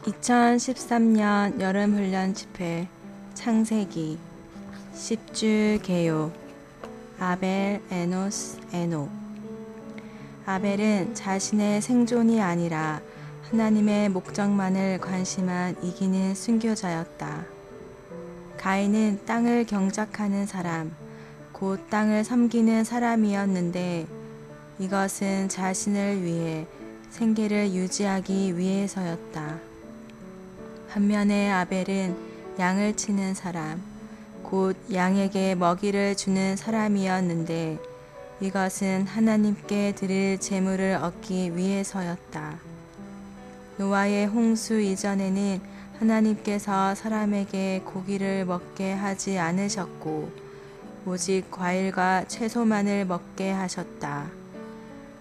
2013년 여름훈련 집회 창세기 10주 개요. 아벨, 에노스, 에녹. 아벨은 자신의 생존이 아니라 하나님의 목적만을 관심한 이기는 순교자였다. 가인은 땅을 경작하는 사람, 곧 땅을 섬기는 사람이었는데 이것은 자신을 위해 생계를 유지하기 위해서였다. 반면에 아벨은 양을 치는 사람, 곧 양에게 먹이를 주는 사람이었는데 이것은 하나님께 드릴 재물을 얻기 위해서였다. 노아의 홍수 이전에는 하나님께서 사람에게 고기를 먹게 하지 않으셨고 오직 과일과 채소만을 먹게 하셨다.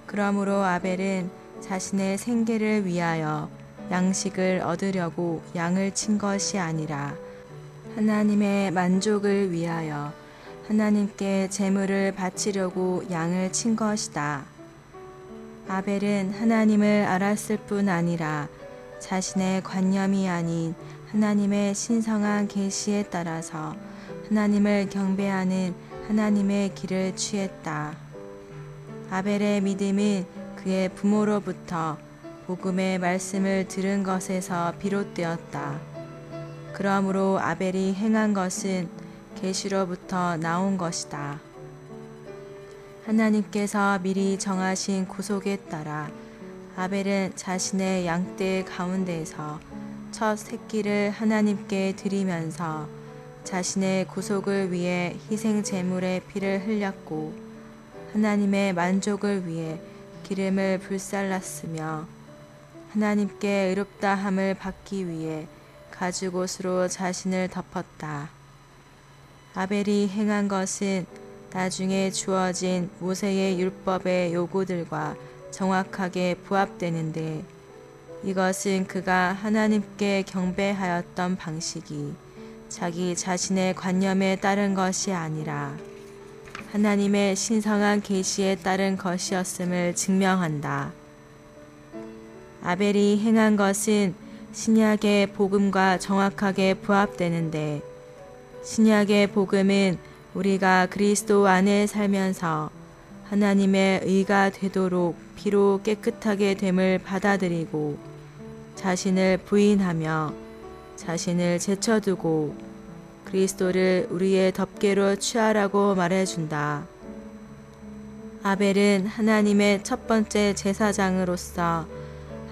그러므로 아벨은 자신의 생계를 위하여 양식을 얻으려고 양을 친 것이 아니라 하나님의 만족을 위하여 하나님께 제물을 바치려고 양을 친 것이다. 아벨은 하나님을 알았을 뿐 아니라 자신의 관념이 아닌 하나님의 신성한 계시에 따라서 하나님을 경배하는 하나님의 길을 취했다. 아벨의 믿음은 그의 부모로부터 복음의 말씀을 들은 것에서 비롯되었다. 그러므로 아벨이 행한 것은 계시로부터 나온 것이다. 하나님께서 미리 정하신 구속에 따라 아벨은 자신의 양떼 가운데에서 첫 새끼를 하나님께 드리면서 자신의 구속을 위해 희생 제물의 피를 흘렸고 하나님의 만족을 위해 기름을 불살랐으며 하나님께 의롭다함을 받기 위해 가죽옷으로 자신을 덮었다. 아벨이 행한 것은 나중에 주어진 모세의 율법의 요구들과 정확하게 부합되는데 이것은 그가 하나님께 경배하였던 방식이 자기 자신의 관념에 따른 것이 아니라 하나님의 신성한 계시에 따른 것이었음을 증명한다. 아벨이 행한 것은 신약의 복음과 정확하게 부합되는데 신약의 복음은 우리가 그리스도 안에 살면서 하나님의 의가 되도록 피로 깨끗하게 됨을 받아들이고 자신을 부인하며 자신을 제쳐두고 그리스도를 우리의 덮개로 취하라고 말해준다. 아벨은 하나님의 첫 번째 제사장으로서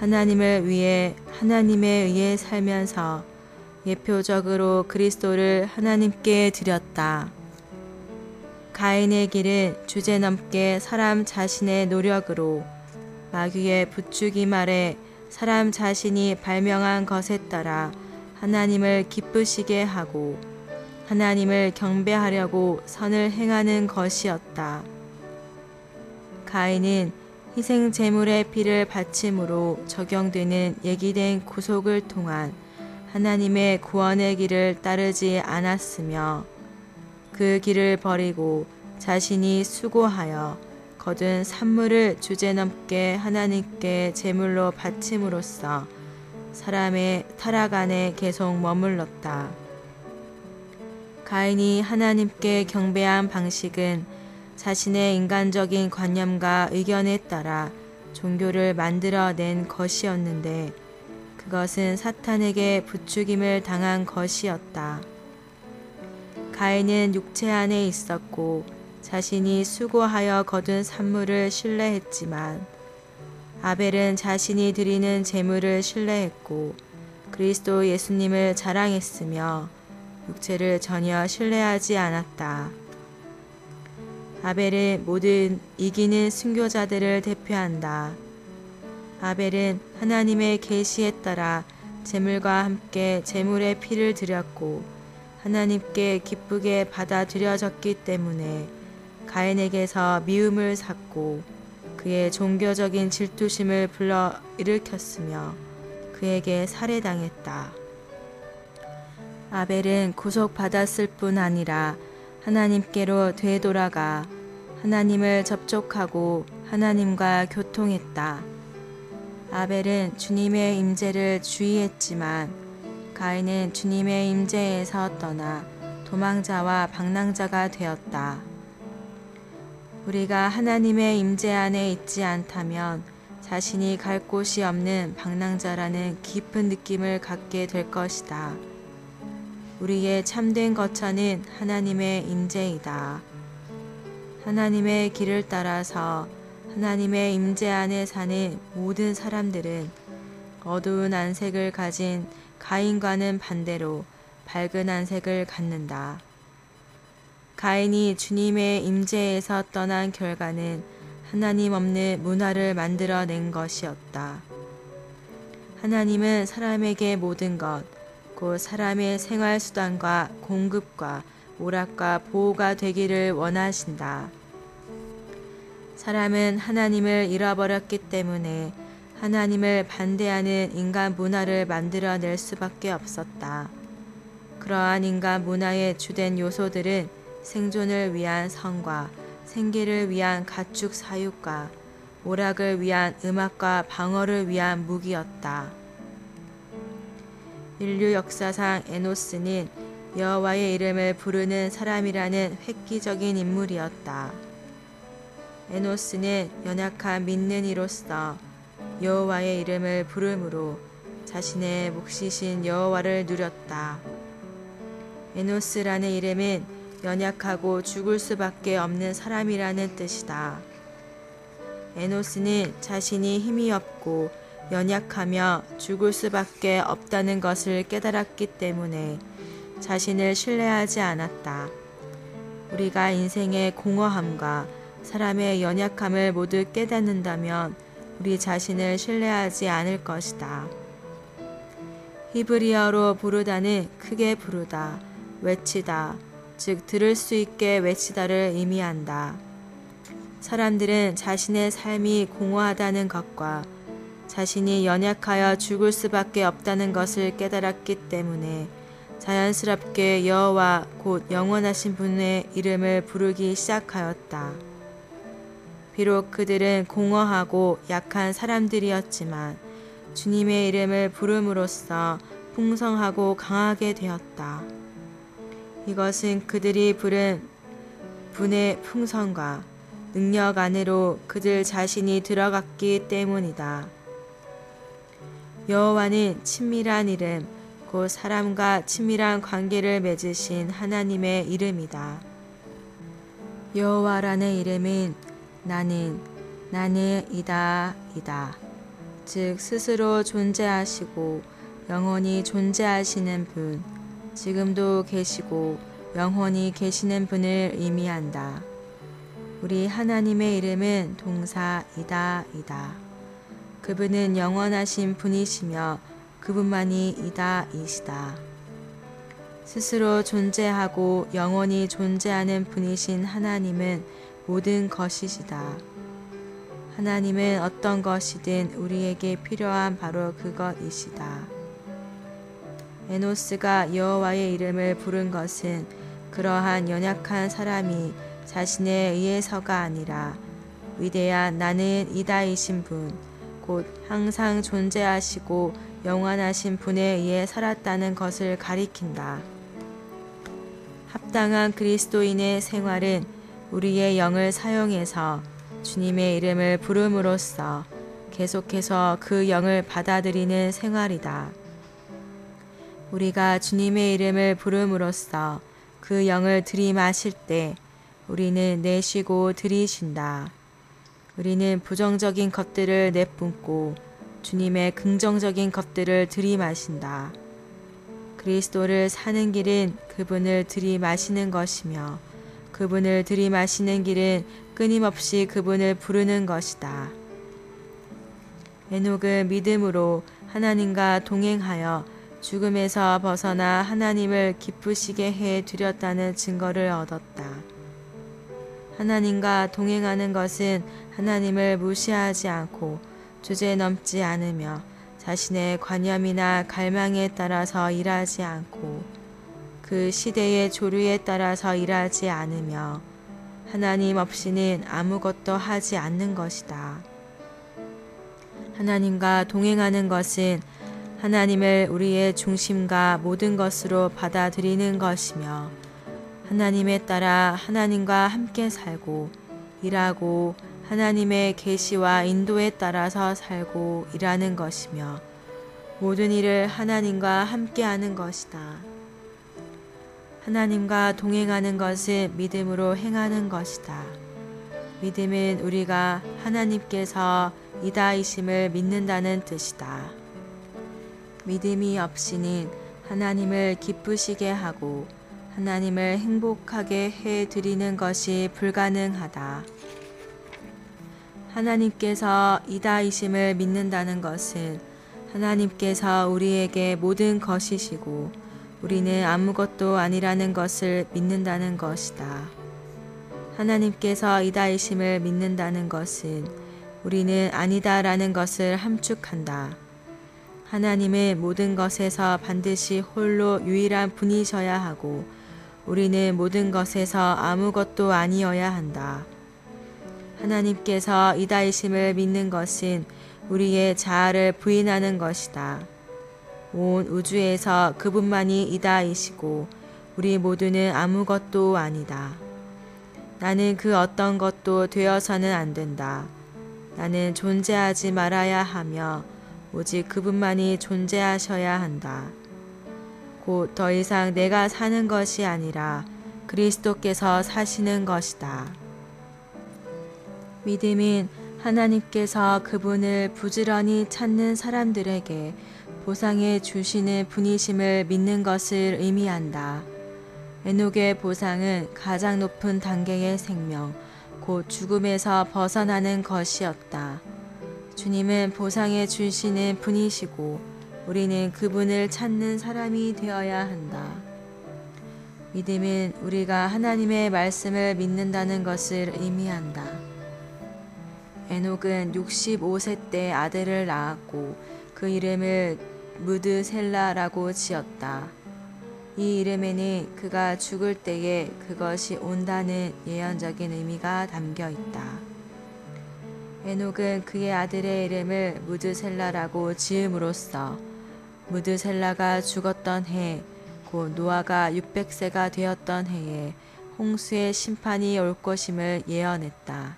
하나님을 위해 하나님에 의해 살면서 예표적으로 그리스도를 하나님께 드렸다. 가인의 길은 주제넘게 사람 자신의 노력으로 마귀의 부추기 말에 사람 자신이 발명한 것에 따라 하나님을 기쁘시게 하고 하나님을 경배하려고 선을 행하는 것이었다. 가인은 희생 제물의 피를 바침으로 적용되는 예기된 구속을 통한 하나님의 구원의 길을 따르지 않았으며 그 길을 버리고 자신이 수고하여 거둔 산물을 주제넘게 하나님께 제물로 바침으로써 사람의 타락 안에 계속 머물렀다. 가인이 하나님께 경배한 방식은 자신의 인간적인 관념과 의견에 따라 종교를 만들어낸 것이었는데 그것은 사탄에게 부추김을 당한 것이었다. 가인은 육체 안에 있었고 자신이 수고하여 거둔 산물을 신뢰했지만 아벨은 자신이 드리는 제물을 신뢰했고 그리스도 예수님을 자랑했으며 육체를 전혀 신뢰하지 않았다. 아벨은 모든 이기는 순교자들을 대표한다. 아벨은 하나님의 계시에 따라 제물과 함께 제물의 피를 드렸고 하나님께 기쁘게 받아들여졌기 때문에 가인에게서 미움을 샀고 그의 종교적인 질투심을 불러일으켰으며 그에게 살해당했다. 아벨은 구속받았을 뿐 아니라 하나님께로 되돌아가 하나님을 접촉하고 하나님과 교통했다. 아벨은 주님의 임재를 주의했지만 가인은 주님의 임재에서 떠나 도망자와 방랑자가 되었다. 우리가 하나님의 임재 안에 있지 않다면 자신이 갈 곳이 없는 방랑자라는 깊은 느낌을 갖게 될 것이다. 우리의 참된 거처는 하나님의 임재이다. 하나님의 길을 따라서 하나님의 임재 안에 사는 모든 사람들은 어두운 안색을 가진 가인과는 반대로 밝은 안색을 갖는다. 가인이 주님의 임재에서 떠난 결과는 하나님 없는 문화를 만들어낸 것이었다. 하나님은 사람에게 모든 것, 곧 사람의 생활수단과 공급과 오락과 보호가 되기를 원하신다. 사람은 하나님을 잃어버렸기 때문에 하나님을 반대하는 인간 문화를 만들어낼 수밖에 없었다. 그러한 인간 문화의 주된 요소들은 생존을 위한 성과 생계를 위한 가축 사육과 오락을 위한 음악과 방어를 위한 무기였다. 인류 역사상 에노스는 여호와의 이름을 부르는 사람이라는 획기적인 인물이었다. 에노스는 연약한 믿는 이로서 여호와의 이름을 부름으로 자신의 몫이신 여호와를 누렸다. 에노스라는 이름은 연약하고 죽을 수밖에 없는 사람이라는 뜻이다. 에노스는 자신이 힘이 없고 연약하며 죽을 수밖에 없다는 것을 깨달았기 때문에 자신을 신뢰하지 않았다. 우리가 인생의 공허함과 사람의 연약함을 모두 깨닫는다면 우리 자신을 신뢰하지 않을 것이다. 히브리어로 부르다는 크게 부르다, 외치다, 즉 들을 수 있게 외치다를 의미한다. 사람들은 자신의 삶이 공허하다는 것과 자신이 연약하여 죽을 수밖에 없다는 것을 깨달았기 때문에 자연스럽게 여호와 곧 영원하신 분의 이름을 부르기 시작하였다. 비록 그들은 공허하고 약한 사람들이었지만 주님의 이름을 부름으로써 풍성하고 강하게 되었다. 이것은 그들이 부른 분의 풍성과 능력 안으로 그들 자신이 들어갔기 때문이다. 여호와는 친밀한 이름, 곧 사람과 친밀한 관계를 맺으신 하나님의 이름이다. 여호와라는 이름은 나는 이다. 즉 스스로 존재하시고 영원히 존재하시는 분, 지금도 계시고 영원히 계시는 분을 의미한다. 우리 하나님의 이름은 동사 이다. 그분은 영원하신 분이시며 그분만이 이시다. 스스로 존재하고 영원히 존재하는 분이신 하나님은 모든 것이시다. 하나님은 어떤 것이든 우리에게 필요한 바로 그것이시다. 에노스가 여호와의 이름을 부른 것은 그러한 연약한 사람이 자신에 의해서가 아니라 위대한 나는 이다이신 분, 곧 항상 존재하시고 영원하신 분에 의해 살았다는 것을 가리킨다. 합당한 그리스도인의 생활은 우리의 영을 사용해서 주님의 이름을 부름으로써 계속해서 그 영을 받아들이는 생활이다. 우리가 주님의 이름을 부름으로써 그 영을 들이마실 때 우리는 내쉬고 들이쉰다. 우리는 부정적인 것들을 내뿜고 주님의 긍정적인 것들을 들이마신다. 그리스도를 사는 길은 그분을 들이마시는 것이며 그분을 들이마시는 길은 끊임없이 그분을 부르는 것이다. 에녹은 믿음으로 하나님과 동행하여 죽음에서 벗어나 하나님을 기쁘시게 해 드렸다는 증거를 얻었다. 하나님과 동행하는 것은 하나님을 무시하지 않고 주제넘지 않으며 자신의 관념이나 갈망에 따라서 일하지 않고 그 시대의 조류에 따라서 일하지 않으며 하나님 없이는 아무것도 하지 않는 것이다. 하나님과 동행하는 것은 하나님을 우리의 중심과 모든 것으로 받아들이는 것이며 하나님에 따라 하나님과 함께 살고 일하고 하나님의 계시와 인도에 따라서 살고 일하는 것이며 모든 일을 하나님과 함께 하는 것이다. 하나님과 동행하는 것은 믿음으로 행하는 것이다. 믿음은 우리가 하나님께서 이다이심을 믿는다는 뜻이다. 믿음이 없이는 하나님을 기쁘시게 하고 하나님을 행복하게 해 드리는 것이 불가능하다. 하나님께서 이다이심을 믿는다는 것은 하나님께서 우리에게 모든 것이시고 우리는 아무것도 아니라는 것을 믿는다는 것이다. 하나님께서 이다이심을 믿는다는 것은 우리는 아니다라는 것을 함축한다. 하나님은 모든 것에서 반드시 홀로 유일한 분이셔야 하고 우리는 모든 것에서 아무것도 아니어야 한다. 하나님께서 이다이심을 믿는 것은 우리의 자아를 부인하는 것이다. 온 우주에서 그분만이 이다이시고 우리 모두는 아무것도 아니다. 나는 그 어떤 것도 되어서는 안 된다. 나는 존재하지 말아야 하며 오직 그분만이 존재하셔야 한다. 곧 더 이상 내가 사는 것이 아니라 그리스도께서 사시는 것이다. 믿음은 하나님께서 그분을 부지런히 찾는 사람들에게 보상해 주시는 분이심을 믿는 것을 의미한다. 에녹의 보상은 가장 높은 단계의 생명, 곧 죽음에서 벗어나는 것이었다. 주님은 보상해 주시는 분이시고 우리는 그분을 찾는 사람이 되어야 한다. 믿음은 우리가 하나님의 말씀을 믿는다는 것을 의미한다. 에녹은 65세 때 아들을 낳았고 그 이름을 무드셀라라고 지었다. 이 이름에는 그가 죽을 때에 그것이 온다는 예언적인 의미가 담겨 있다. 에녹은 그의 아들의 이름을 무드셀라라고 지음으로써 무드셀라가 죽었던 해, 곧 노아가 600세가 되었던 해에 홍수의 심판이 올 것임을 예언했다.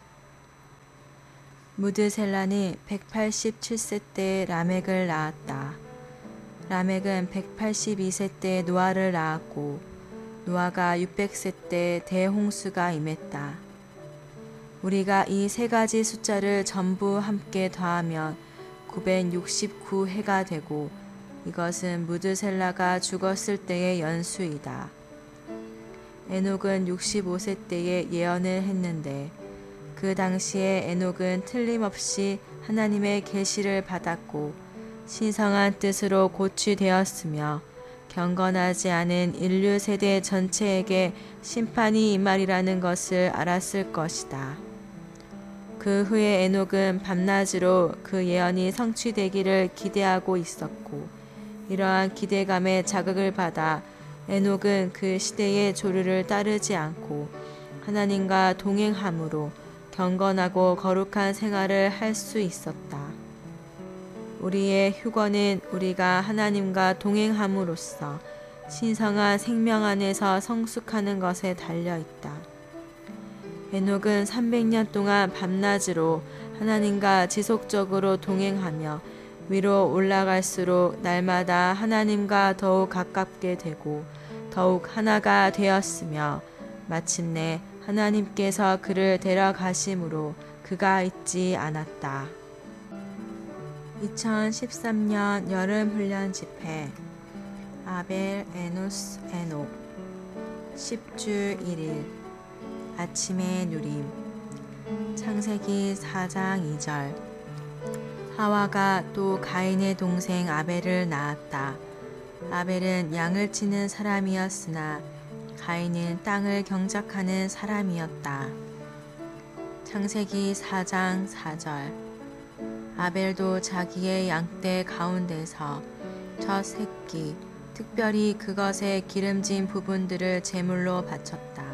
무드셀라는 187세 때 라멕을 낳았다. 라멕은 182세 때 노아를 낳았고 노아가 600세 때 대홍수가 임했다. 우리가 이 세 가지 숫자를 전부 함께 더하면 969해가 되고 이것은 무드셀라가 죽었을 때의 연수이다. 에녹은 65세 때에 예언을 했는데 그 당시에 에녹은 틀림없이 하나님의 계시를 받았고 신성한 뜻으로 고취되었으며 경건하지 않은 인류 세대 전체에게 심판이 임하리라는 것을 알았을 것이다. 그 후에 에녹은 밤낮으로 그 예언이 성취되기를 기대하고 있었고 이러한 기대감에 자극을 받아 에녹은 그 시대의 조류를 따르지 않고 하나님과 동행함으로 경건하고 거룩한 생활을 할 수 있었다. 우리의 휴거는 우리가 하나님과 동행함으로써 신성한 생명 안에서 성숙하는 것에 달려있다. 에녹은 300년 동안 밤낮으로 하나님과 지속적으로 동행하며 위로 올라갈수록 날마다 하나님과 더욱 가깝게 되고 더욱 하나가 되었으며 마침내 하나님께서 그를 데려가심으로 그가 잊지 않았다. 2013년 여름훈련 집회 아벨, 에노스, 에녹 10주 1일 아침의 누림 창세기 4장 2절 하와가 또 가인의 동생 아벨을 낳았다. 아벨은 양을 치는 사람이었으나 가인은 땅을 경작하는 사람이었다. 창세기 4장 4절 아벨도 자기의 양떼 가운데서 첫 새끼, 특별히 그것의 기름진 부분들을 제물로 바쳤다.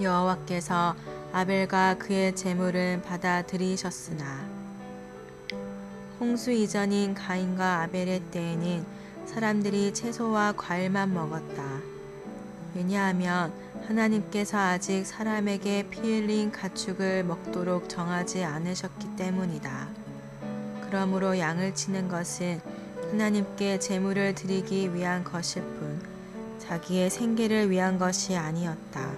여호와께서 아벨과 그의 제물은 받아들이셨으나 홍수 이전인 가인과 아벨의 때에는 사람들이 채소와 과일만 먹었다. 왜냐하면 하나님께서 아직 사람에게 피 흘린 가축을 먹도록 정하지 않으셨기 때문이다. 그러므로 양을 치는 것은 하나님께 제물을 드리기 위한 것일 뿐 자기의 생계를 위한 것이 아니었다.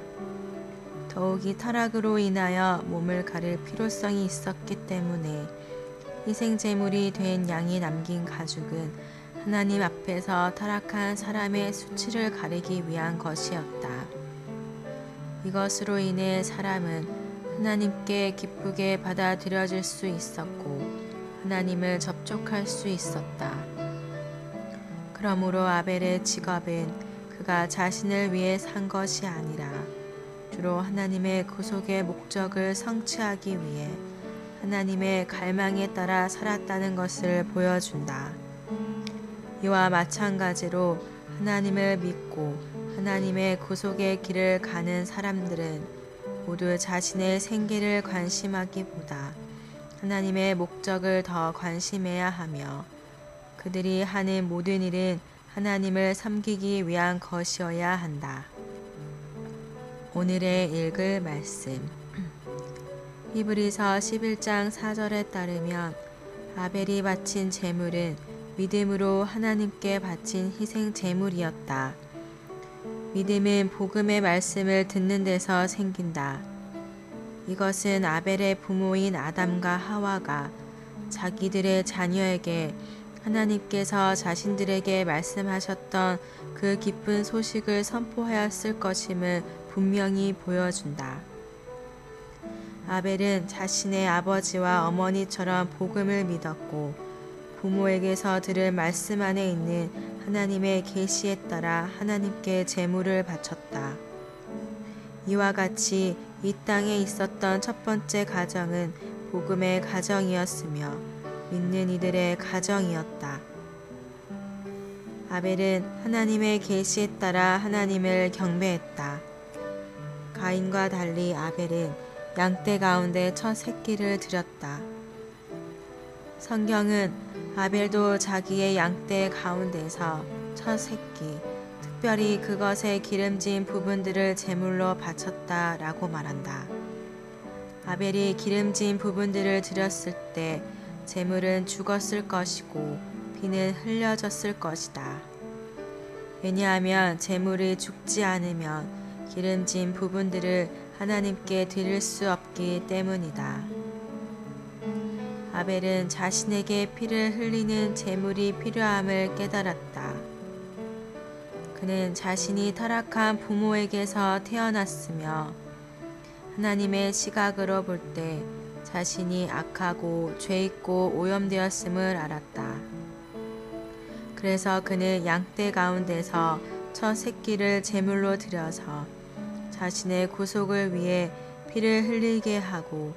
더욱이 타락으로 인하여 몸을 가릴 필요성이 있었기 때문에 희생제물이 된 양이 남긴 가죽은 하나님 앞에서 타락한 사람의 수치를 가리기 위한 것이었다. 이것으로 인해 사람은 하나님께 기쁘게 받아들여질 수 있었고 하나님을 접촉할 수 있었다. 그러므로 아벨의 직업은 그가 자신을 위해 산 것이 아니라 주로 하나님의 구속의 목적을 성취하기 위해 하나님의 갈망에 따라 살았다는 것을 보여준다. 이와 마찬가지로 하나님을 믿고 하나님의 구속의 길을 가는 사람들은 모두 자신의 생계를 관심하기보다 하나님의 목적을 더 관심해야 하며 그들이 하는 모든 일은 하나님을 섬기기 위한 것이어야 한다. 오늘의 읽을 말씀 히브리서 11장 4절에 따르면 아벨이 바친 제물은 믿음으로 하나님께 바친 희생 제물이었다. 믿음은 복음의 말씀을 듣는 데서 생긴다. 이것은 아벨의 부모인 아담과 하와가 자기들의 자녀에게 하나님께서 자신들에게 말씀하셨던 그 기쁜 소식을 선포하였을 것임을 분명히 보여준다. 아벨은 자신의 아버지와 어머니처럼 복음을 믿었고 부모에게서 들은 말씀 안에 있는 하나님의 계시에 따라 하나님께 제물을 바쳤다. 이와 같이 이 땅에 있었던 첫 번째 가정은 복음의 가정이었으며 믿는 이들의 가정이었다. 아벨은 하나님의 계시에 따라 하나님을 경배했다. 가인과 달리 아벨은 양떼 가운데 첫 새끼를 드렸다. 성경은 아벨도 자기의 양떼 가운데서 첫 새끼, 특별히 그것의 기름진 부분들을 제물로 바쳤다라고 말한다. 아벨이 기름진 부분들을 드렸을 때 제물은 죽었을 것이고 피는 흘려졌을 것이다. 왜냐하면 제물이 죽지 않으면 기름진 부분들을 하나님께 드릴 수 없기 때문이다. 아벨은 자신에게 피를 흘리는 제물이 필요함을 깨달았다. 그는 자신이 타락한 부모에게서 태어났으며 하나님의 시각으로 볼 때 자신이 악하고 죄있고 오염되었음을 알았다. 그래서 그는 양떼 가운데서 첫 새끼를 제물로 드려서 자신의 구속을 위해 피를 흘리게 하고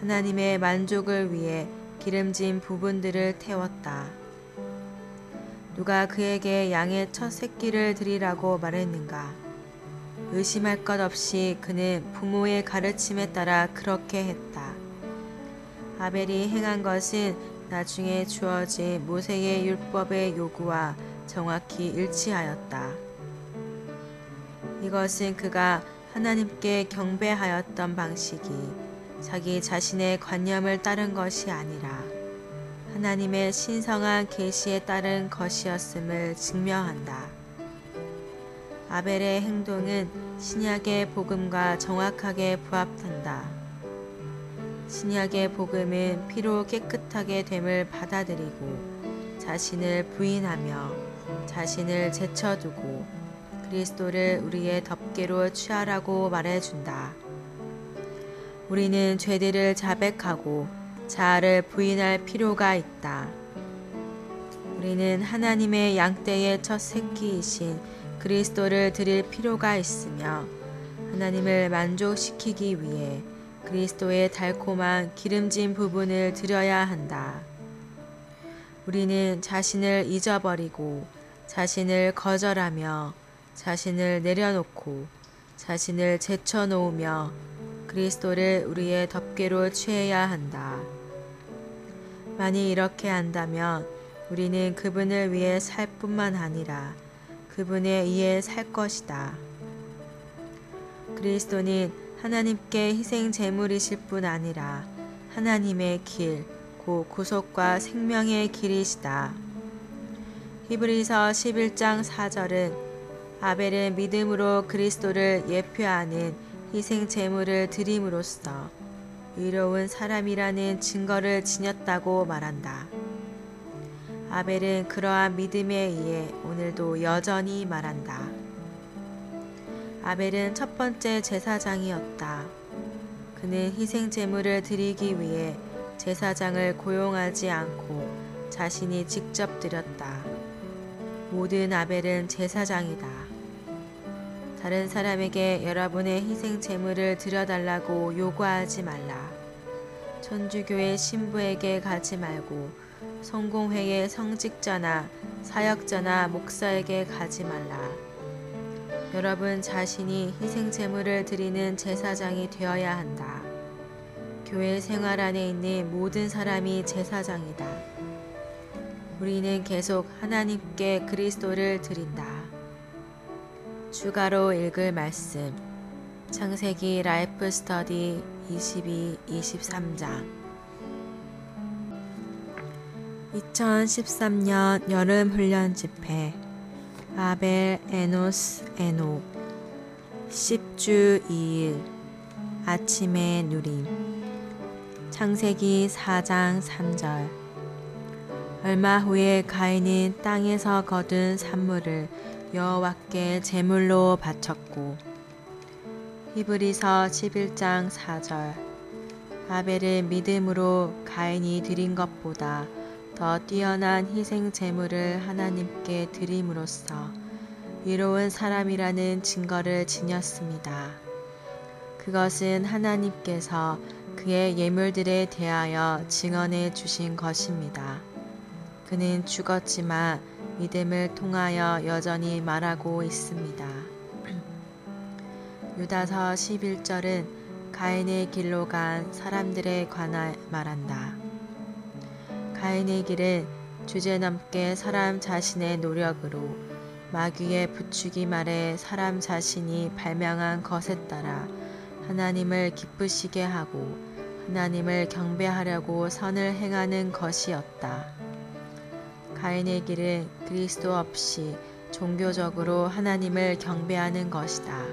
하나님의 만족을 위해 기름진 부분들을 태웠다. 누가 그에게 양의 첫 새끼를 드리라고 말했는가? 의심할 것 없이 그는 부모의 가르침에 따라 그렇게 했다. 아벨이 행한 것은 나중에 주어진 모세의 율법의 요구와 정확히 일치하였다. 이것은 그가 하나님께 경배하였던 방식이 자기 자신의 관념을 따른 것이 아니라 하나님의 신성한 계시에 따른 것이었음을 증명한다. 아벨의 행동은 신약의 복음과 정확하게 부합한다. 신약의 복음은 피로 깨끗하게 됨을 받아들이고 자신을 부인하며 자신을 제쳐두고 그리스도를 우리의 덮개로 취하라고 말해준다. 우리는 죄들을 자백하고 자아를 부인할 필요가 있다. 우리는 하나님의 양떼의 첫 새끼이신 그리스도를 드릴 필요가 있으며 하나님을 만족시키기 위해 그리스도의 달콤한 기름진 부분을 드려야 한다. 우리는 자신을 잊어버리고 자신을 거절하며 자신을 내려놓고 자신을 제쳐놓으며 그리스도를 우리의 덮개로 취해야 한다. 만일 이렇게 한다면 우리는 그분을 위해 살 뿐만 아니라 그분에 의해 살 것이다. 그리스도는 하나님께 희생 제물이실 뿐 아니라 하나님의 길, 곧 구속과 생명의 길이시다. 히브리서 11장 4절은 아벨은 믿음으로 그리스도를 예표하는 희생 제물을 드림으로써 의로운 사람이라는 증거를 지녔다고 말한다. 아벨은 그러한 믿음에 의해 오늘도 여전히 말한다. 아벨은 첫 번째 제사장이었다. 그는 희생 제물을 드리기 위해 제사장을 고용하지 않고 자신이 직접 드렸다. 모든 아벨은 제사장이다. 다른 사람에게 여러분의 희생 제물을 드려달라고 요구하지 말라. 천주교의 신부에게 가지 말고 성공회의 성직자나 사역자나 목사에게 가지 말라. 여러분 자신이 희생 제물을 드리는 제사장이 되어야 한다. 교회 생활 안에 있는 모든 사람이 제사장이다. 우리는 계속 하나님께 그리스도를 드린다. 추가로 읽을 말씀 창세기 라이프 스터디 22, 23장 2013년 여름 훈련 집회 아벨 에노스 에녹 10주 2일 아침의 누림 창세기 4장 3절 얼마 후에 가인은 땅에서 거둔 산물을 여호와께 제물로 바쳤고 히브리서 11장 4절 아벨은 믿음으로 가인이 드린 것보다 더 뛰어난 희생 제물을 하나님께 드림으로써 의로운 사람이라는 증거를 지녔습니다. 그것은 하나님께서 그의 예물들에 대하여 증언해 주신 것입니다. 그는 죽었지만 믿음을 통하여 여전히 말하고 있습니다. 유다서 11절은 가인의 길로 간 사람들에 관하 말한다. 가인의 길은 주제넘게 사람 자신의 노력으로 마귀의 부추김 아래 사람 자신이 발명한 것에 따라 하나님을 기쁘시게 하고 하나님을 경배하려고 선을 행하는 것이었다. 가인의 길은 그리스도 없이 종교적으로 하나님을 경배하는 것이다.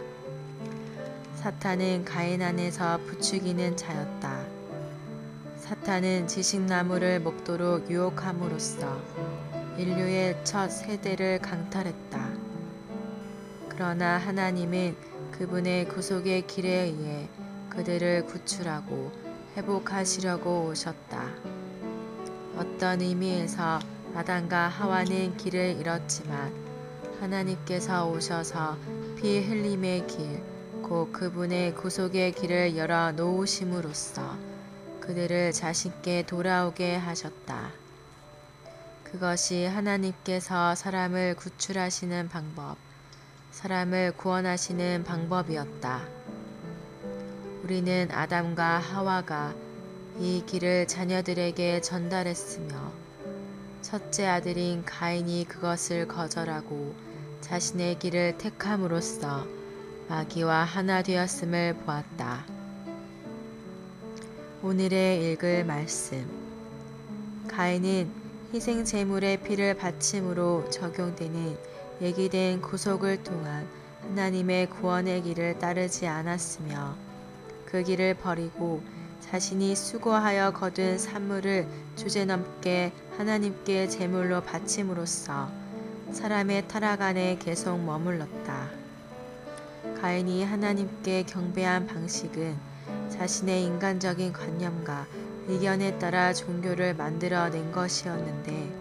사탄은 가인 안에서 부추기는 자였다. 사탄은 지식나무를 먹도록 유혹함으로써 인류의 첫 세대를 강탈했다. 그러나 하나님은 그분의 구속의 길에 의해 그들을 구출하고 회복하시려고 오셨다. 어떤 의미에서 아담과 하와는 길을 잃었지만 하나님께서 오셔서 피 흘림의 길, 곧 그분의 구속의 길을 열어 놓으심으로써 그들을 자신께 돌아오게 하셨다. 그것이 하나님께서 사람을 구출하시는 방법, 사람을 구원하시는 방법이었다. 우리는 아담과 하와가 이 길을 자녀들에게 전달했으며 첫째 아들인 가인이 그것을 거절하고 자신의 길을 택함으로써 마귀와 하나 되었음을 보았다. 오늘의 읽을 말씀 가인은 희생 제물의 피를 바침으로 적용되는 얘기된 구속을 통한 하나님의 구원의 길을 따르지 않았으며 그 길을 버리고 자신이 수고하여 거둔 산물을 주제넘게 하나님께 제물로 바침으로써 사람의 타락 안에 계속 머물렀다. 가인이 하나님께 경배한 방식은 자신의 인간적인 관념과 의견에 따라 종교를 만들어낸 것이었는데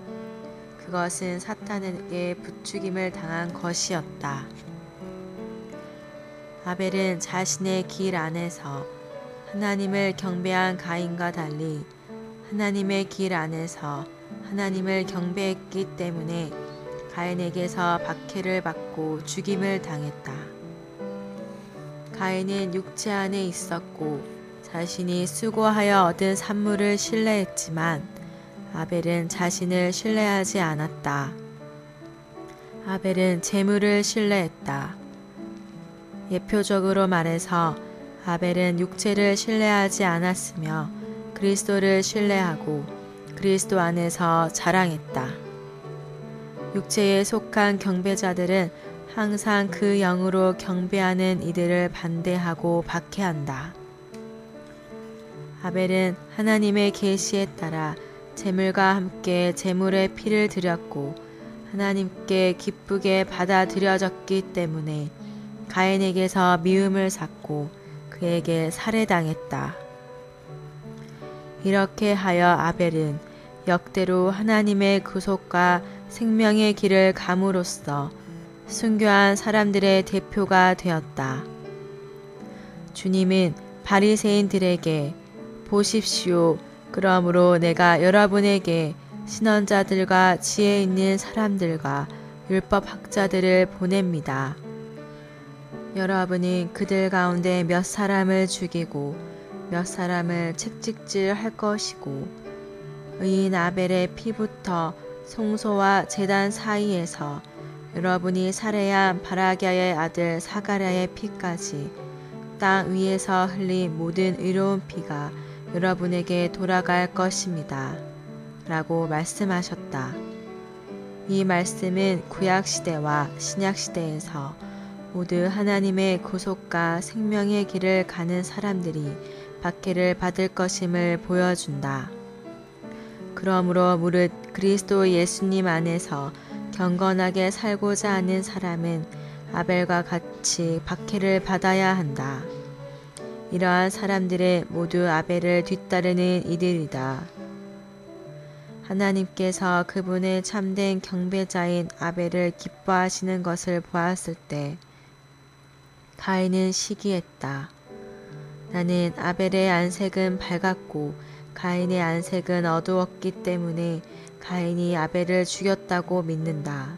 그것은 사탄에게 부추김을 당한 것이었다. 아벨은 자신의 길 안에서 하나님을 경배한 가인과 달리 하나님의 길 안에서 하나님을 경배했기 때문에 가인에게서 박해를 받고 죽임을 당했다. 가인은 육체 안에 있었고 자신이 수고하여 얻은 산물을 신뢰했지만 아벨은 자신을 신뢰하지 않았다. 아벨은 재물을 신뢰했다. 예표적으로 말해서 아벨은 육체를 신뢰하지 않았으며 그리스도를 신뢰하고 그리스도 안에서 자랑했다. 육체에 속한 경배자들은 항상 그 영으로 경배하는 이들을 반대하고 박해한다. 아벨은 하나님의 계시에 따라 제물과 함께 제물의 피를 드렸고 하나님께 기쁘게 받아들여졌기 때문에 가인에게서 미움을 샀고 그에게 살해당했다. 이렇게 하여 아벨은 역대로 하나님의 구속과 생명의 길을 감으로써 순교한 사람들의 대표가 되었다. 주님은 바리새인들에게 보십시오. 그러므로 내가 여러분에게 신언자들과 지혜 있는 사람들과 율법학자들을 보냅니다. 여러분이 그들 가운데 몇 사람을 죽이고 몇 사람을 채찍질 할 것이고 의인 아벨의 피부터 송소와 제단 사이에서 여러분이 살해한 바라꺄의 아들 사가랴의 피까지 땅 위에서 흘린 모든 의로운 피가 여러분에게 돌아갈 것입니다. 라고 말씀하셨다. 이 말씀은 구약시대와 신약시대에서 모두 하나님의 구속과 생명의 길을 가는 사람들이 박해를 받을 것임을 보여준다. 그러므로 무릇 그리스도 예수님 안에서 경건하게 살고자 하는 사람은 아벨과 같이 박해를 받아야 한다. 이러한 사람들은 모두 아벨을 뒤따르는 이들이다. 하나님께서 그분의 참된 경배자인 아벨을 기뻐하시는 것을 보았을 때 가인은 시기했다. 나는 아벨의 안색은 밝았고 가인의 안색은 어두웠기 때문에 가인이 아벨을 죽였다고 믿는다.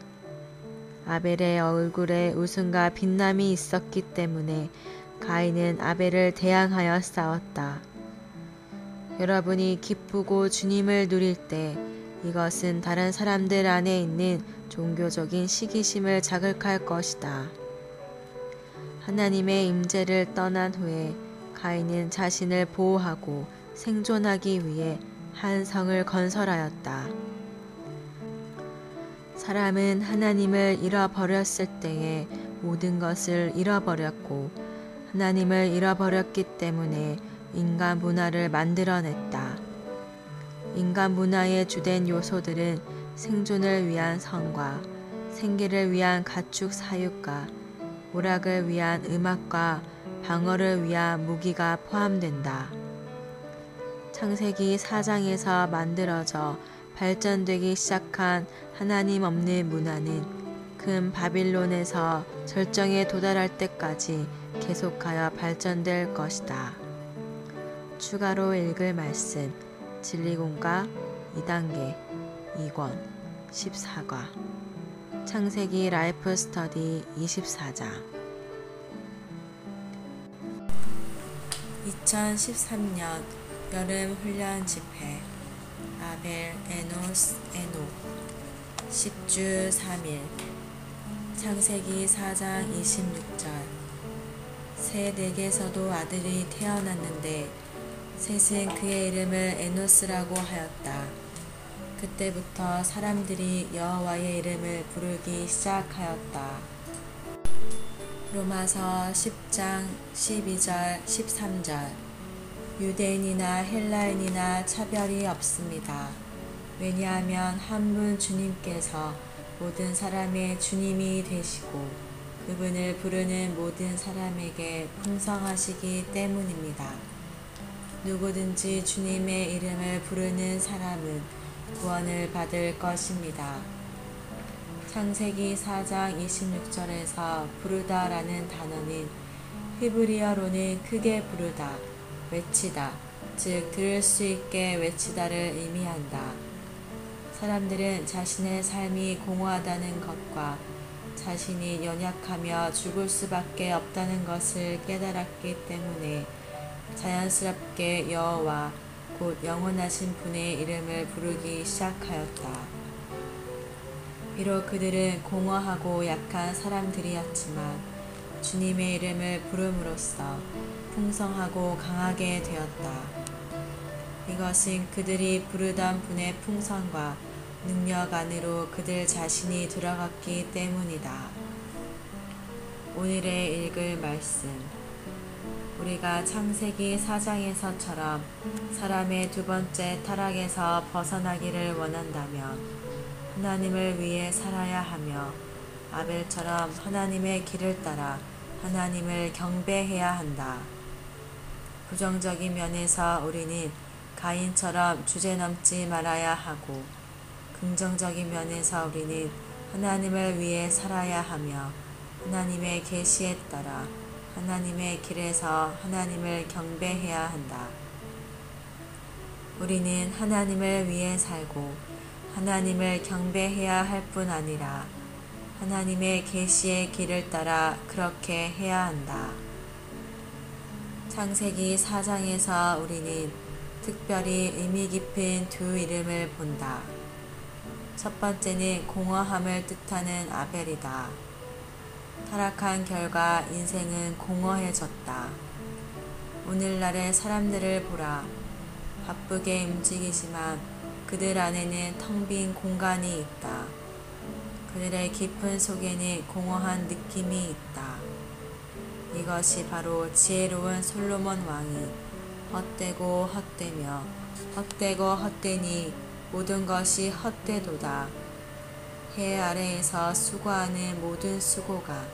아벨의 얼굴에 웃음과 빛남이 있었기 때문에 가인은 아벨을 대항하여 싸웠다. 여러분이 기쁘고 주님을 누릴 때 이것은 다른 사람들 안에 있는 종교적인 시기심을 자극할 것이다. 하나님의 임재를 떠난 후에 가인은 자신을 보호하고 생존하기 위해 한 성을 건설하였다. 사람은 하나님을 잃어버렸을 때에 모든 것을 잃어버렸고 하나님을 잃어버렸기 때문에 인간 문화를 만들어냈다. 인간 문화의 주된 요소들은 생존을 위한 성과 생계를 위한 가축 사육과 오락을 위한 음악과 방어를 위한 무기가 포함된다. 창세기 4장에서 만들어져 발전되기 시작한 하나님 없는 문화는 큰 바빌론에서 절정에 도달할 때까지 계속하여 발전될 것이다. 추가로 읽을 말씀 진리공과 2단계 2권 14과 창세기 라이프 스터디 24장 2013년 여름 훈련 집회 아벨 에노스 에녹 10주 3일 창세기 4장 26절 새 넷에서도 아들이 태어났는데 셋은 그의 이름을 에노스라고 하였다. 그때부터 사람들이 여호와의 이름을 부르기 시작하였다. 로마서 10장 12절 13절 유대인이나 헬라인이나 차별이 없습니다. 왜냐하면 한 분 주님께서 모든 사람의 주님이 되시고 그분을 부르는 모든 사람에게 풍성하시기 때문입니다. 누구든지 주님의 이름을 부르는 사람은 구원을 받을 것입니다. 창세기 4장 26절에서 부르다라는 단어는 히브리어로는 크게 부르다, 외치다, 즉 들을 수 있게 외치다를 의미한다. 사람들은 자신의 삶이 공허하다는 것과 자신이 연약하며 죽을 수밖에 없다는 것을 깨달았기 때문에 자연스럽게 여호와 곧 영원하신 분의 이름을 부르기 시작하였다. 비록 그들은 공허하고 약한 사람들이었지만 주님의 이름을 부름으로써 풍성하고 강하게 되었다. 이것은 그들이 부르던 분의 풍성과 능력 안으로 그들 자신이 들어갔기 때문이다. 오늘의 읽을 말씀. 우리가 창세기 4장에서처럼 사람의 두 번째 타락에서 벗어나기를 원한다면 하나님을 위해 살아야 하며 아벨처럼 하나님의 길을 따라 하나님을 경배해야 한다. 부정적인 면에서 우리는 가인처럼 주제넘지 말아야 하고 긍정적인 면에서 우리는 하나님을 위해 살아야 하며 하나님의 계시에 따라 하나님의 길에서 하나님을 경배해야 한다. 우리는 하나님을 위해 살고 하나님을 경배해야 할 뿐 아니라 하나님의 계시의 길을 따라 그렇게 해야 한다. 창세기 4장에서 우리는 특별히 의미 깊은 두 이름을 본다. 첫 번째는 공허함을 뜻하는 아벨이다. 타락한 결과 인생은 공허해졌다. 오늘날의 사람들을 보라. 바쁘게 움직이지만 그들 안에는 텅 빈 공간이 있다. 그들의 깊은 속에는 공허한 느낌이 있다. 이것이 바로 지혜로운 솔로몬 왕이 헛되고 헛되며 헛되고 헛되니 모든 것이 헛되도다. 해 아래에서 수고하는 모든 수고가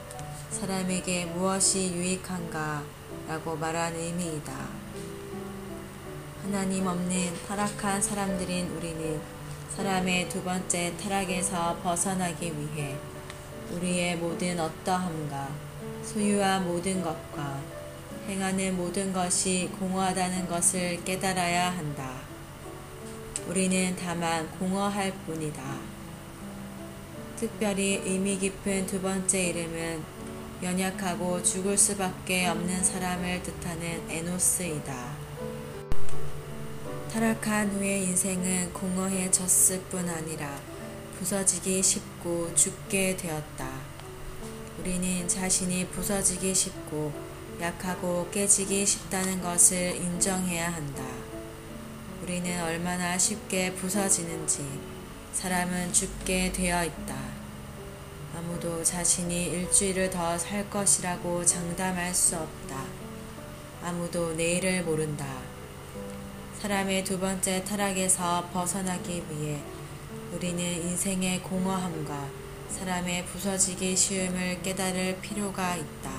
사람에게 무엇이 유익한가 라고 말한 의미이다. 하나님 없는 타락한 사람들인 우리는 사람의 두 번째 타락에서 벗어나기 위해 우리의 모든 어떠함과 소유한 모든 것과 행하는 모든 것이 공허하다는 것을 깨달아야 한다. 우리는 다만 공허할 뿐이다. 특별히 의미 깊은 두 번째 이름은 연약하고 죽을 수밖에 없는 사람을 뜻하는 에노스이다. 타락한 후의 인생은 공허해졌을 뿐 아니라 부서지기 쉽고 죽게 되었다. 우리는 자신이 부서지기 쉽고 약하고 깨지기 쉽다는 것을 인정해야 한다. 우리는 얼마나 쉽게 부서지는지 사람은 죽게 되어 있다. 아무도 자신이 일주일을 더 살 것이라고 장담할 수 없다. 아무도 내일을 모른다. 사람의 두 번째 타락에서 벗어나기 위해 우리는 인생의 공허함과 사람의 부서지기 쉬움을 깨달을 필요가 있다.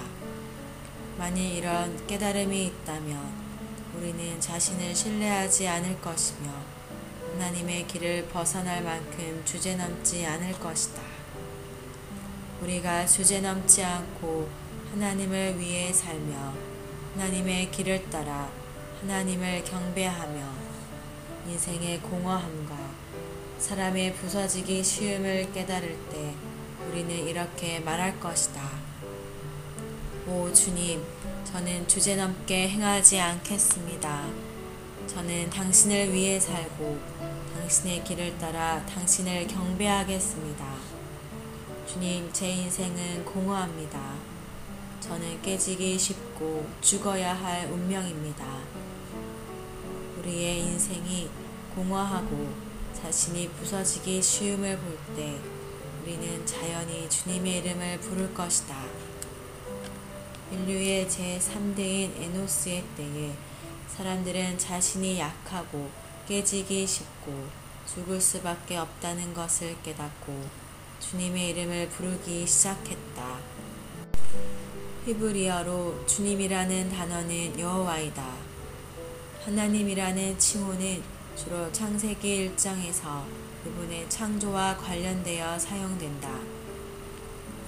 만일 이런 깨달음이 있다면 우리는 자신을 신뢰하지 않을 것이며 하나님의 길을 벗어날 만큼 주제넘지 않을 것이다. 우리가 주제넘지 않고 하나님을 위해 살며 하나님의 길을 따라 하나님을 경배하며 인생의 공허함과 사람의 부서지기 쉬움을 깨달을 때 우리는 이렇게 말할 것이다. 오 주님, 저는 주제넘게 행하지 않겠습니다. 저는 당신을 위해 살고 당신의 길을 따라 당신을 경배하겠습니다. 주님, 제 인생은 공허합니다. 저는 깨지기 쉽고 죽어야 할 운명입니다. 우리의 인생이 공허하고 자신이 부서지기 쉬움을 볼 때 우리는 자연히 주님의 이름을 부를 것이다. 인류의 제3대인 에노스의 때에 사람들은 자신이 약하고 깨지기 쉽고 죽을 수밖에 없다는 것을 깨닫고 주님의 이름을 부르기 시작했다. 히브리어로 주님이라는 단어는 여호와이다. 하나님이라는 칭호는 주로 창세기 1장에서 그분의 창조와 관련되어 사용된다.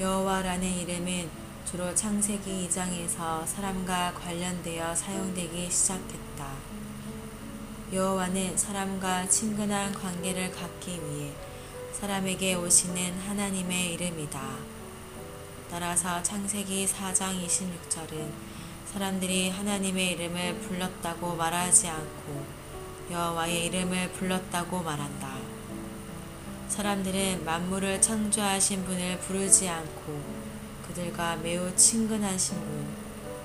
여호와라는 이름은 주로 창세기 2장에서 사람과 관련되어 사용되기 시작했다. 여호와는 사람과 친근한 관계를 갖기 위해 사람에게 오시는 하나님의 이름이다. 따라서 창세기 4장 26절은 사람들이 하나님의 이름을 불렀다고 말하지 않고 여호와의 이름을 불렀다고 말한다. 사람들은 만물을 창조하신 분을 부르지 않고 그들과 매우 친근하신 분,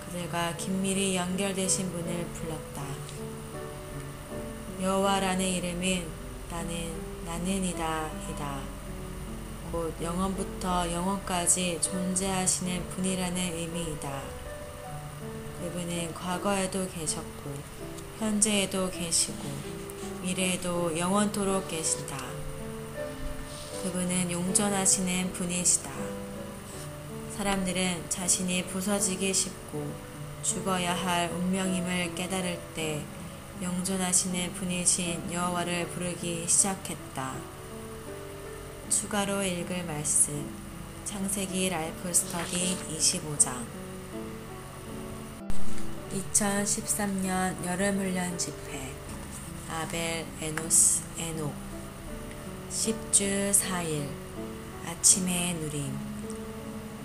그들과 긴밀히 연결되신 분을 불렀다. 여호와라는 이름은 나는이다 이다. 곧 영원부터 영원까지 존재하시는 분이라는 의미이다. 그분은 과거에도 계셨고 현재에도 계시고 미래에도 영원토록 계신다. 그분은 용전하시는 분이시다. 사람들은 자신이 부서지기 쉽고 죽어야 할 운명임을 깨달을 때 영존하시는 분이신 여호와를 부르기 시작했다. 추가로 읽을 말씀 창세기 라이프 스터디 25장 2013년 여름훈련 집회 아벨 에노스 에녹 10주 4일 아침의 누림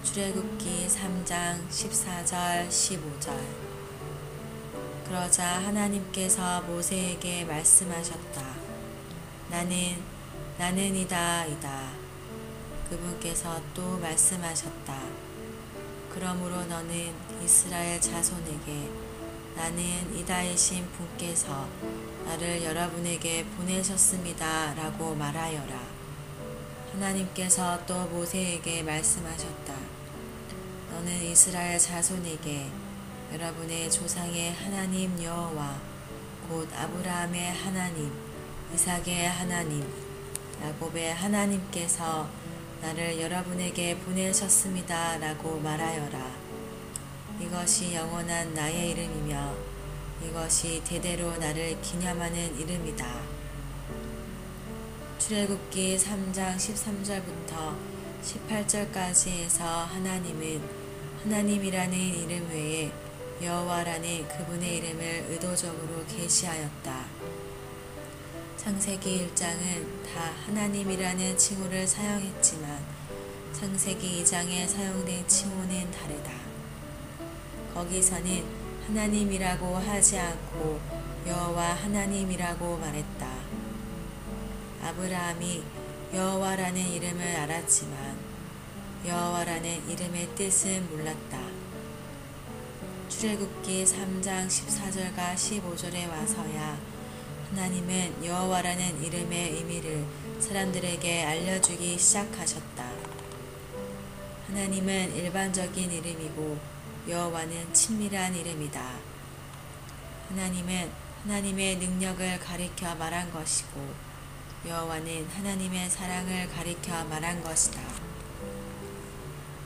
출애굽기 3장 14절 15절 그러자 하나님께서 모세에게 말씀하셨다. 나는이다 이다. 그분께서 또 말씀하셨다. 그러므로 너는 이스라엘 자손에게 나는 이다이신 분께서 나를 여러분에게 보내셨습니다 라고 말하여라. 하나님께서 또 모세에게 말씀하셨다. 너는 이스라엘 자손에게 여러분의 조상의 하나님 여호와 곧 아브라함의 하나님, 이삭의 하나님, 야곱의 하나님께서 나를 여러분에게 보내셨습니다 라고 말하여라. 이것이 영원한 나의 이름이며 이것이 대대로 나를 기념하는 이름이다. 출애굽기 3장 13절부터 18절까지에서 하나님은 하나님이라는 이름 외에 여호와라는 그분의 이름을 의도적으로 계시하였다. 창세기 1장은 다 하나님이라는 칭호를 사용했지만 창세기 2장에 사용된 칭호는 다르다. 거기서는 하나님이라고 하지 않고 여호와 하나님이라고 말했다. 아브라함이 여호와라는 이름을 알았지만 여호와라는 이름의 뜻은 몰랐다. 출애굽기 3장 14절과 15절에 와서야 하나님은 여호와라는 이름의 의미를 사람들에게 알려주기 시작하셨다. 하나님은 일반적인 이름이고 여호와는 친밀한 이름이다. 하나님은 하나님의 능력을 가리켜 말한 것이고 여호와는 하나님의 사랑을 가리켜 말한 것이다.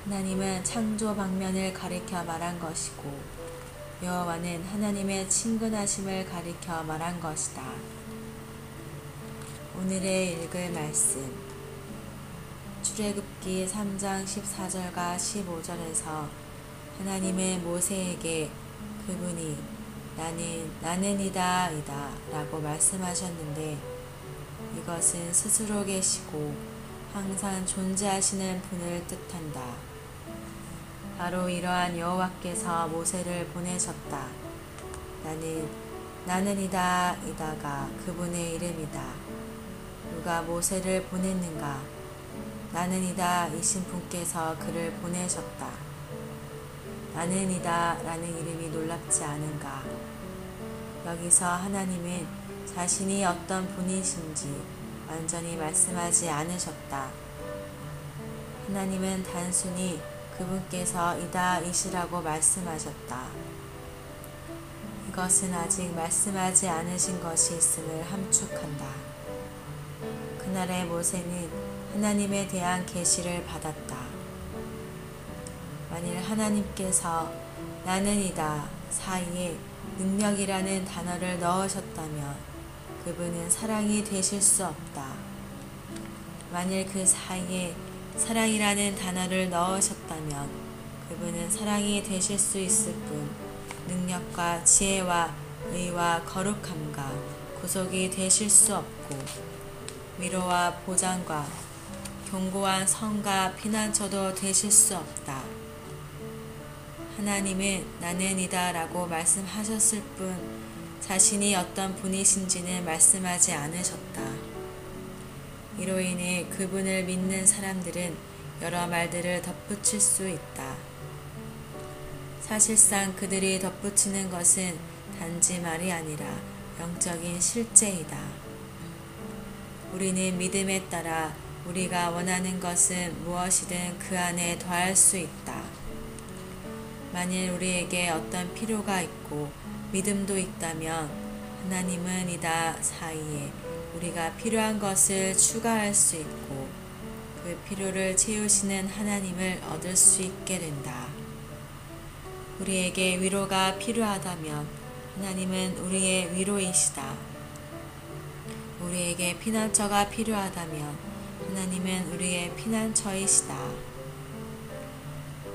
하나님은 창조 방면을 가리켜 말한 것이고 여호와는 하나님의 친근하심을 가리켜 말한 것이다. 오늘의 읽을 말씀 출애굽기 3장 14절과 15절에서 하나님은 모세에게 그분이 나는이다 이다 라고 말씀하셨는데 이것은 스스로 계시고 항상 존재하시는 분을 뜻한다. 바로 이러한 여호와께서 모세를 보내셨다. 나는이다 이다가 그분의 이름이다. 누가 모세를 보냈는가? 나는이다 이신 분께서 그를 보내셨다. 나는이다 라는 이름이 놀랍지 않은가? 여기서 하나님은 자신이 어떤 분이신지 완전히 말씀하지 않으셨다. 하나님은 단순히 그분께서 이다이시라고 말씀하셨다. 이것은 아직 말씀하지 않으신 것이 있음을 함축한다. 그날의 모세는 하나님에 대한 계시를 받았다. 만일 하나님께서 나는이다 사이에 능력이라는 단어를 넣으셨다면 그분은 사랑이 되실 수 없다. 만일 그 사이에 사랑이라는 단어를 넣으셨다면 그분은 사랑이 되실 수 있을 뿐 능력과 지혜와 의와 거룩함과 구속이 되실 수 없고 위로와 보장과 견고한 성과 피난처도 되실 수 없다. 하나님은 나는이다 라고 말씀하셨을 뿐 자신이 어떤 분이신지는 말씀하지 않으셨다. 이로 인해 그분을 믿는 사람들은 여러 말들을 덧붙일 수 있다. 사실상 그들이 덧붙이는 것은 단지 말이 아니라 영적인 실제이다. 우리는 믿음에 따라 우리가 원하는 것은 무엇이든 그 안에 더할 수 있다. 만일 우리에게 어떤 필요가 있고 믿음도 있다면 하나님은 이다 사이에 우리가 필요한 것을 추가할 수 있고 그 필요를 채우시는 하나님을 얻을 수 있게 된다. 우리에게 위로가 필요하다면 하나님은 우리의 위로이시다. 우리에게 피난처가 필요하다면 하나님은 우리의 피난처이시다.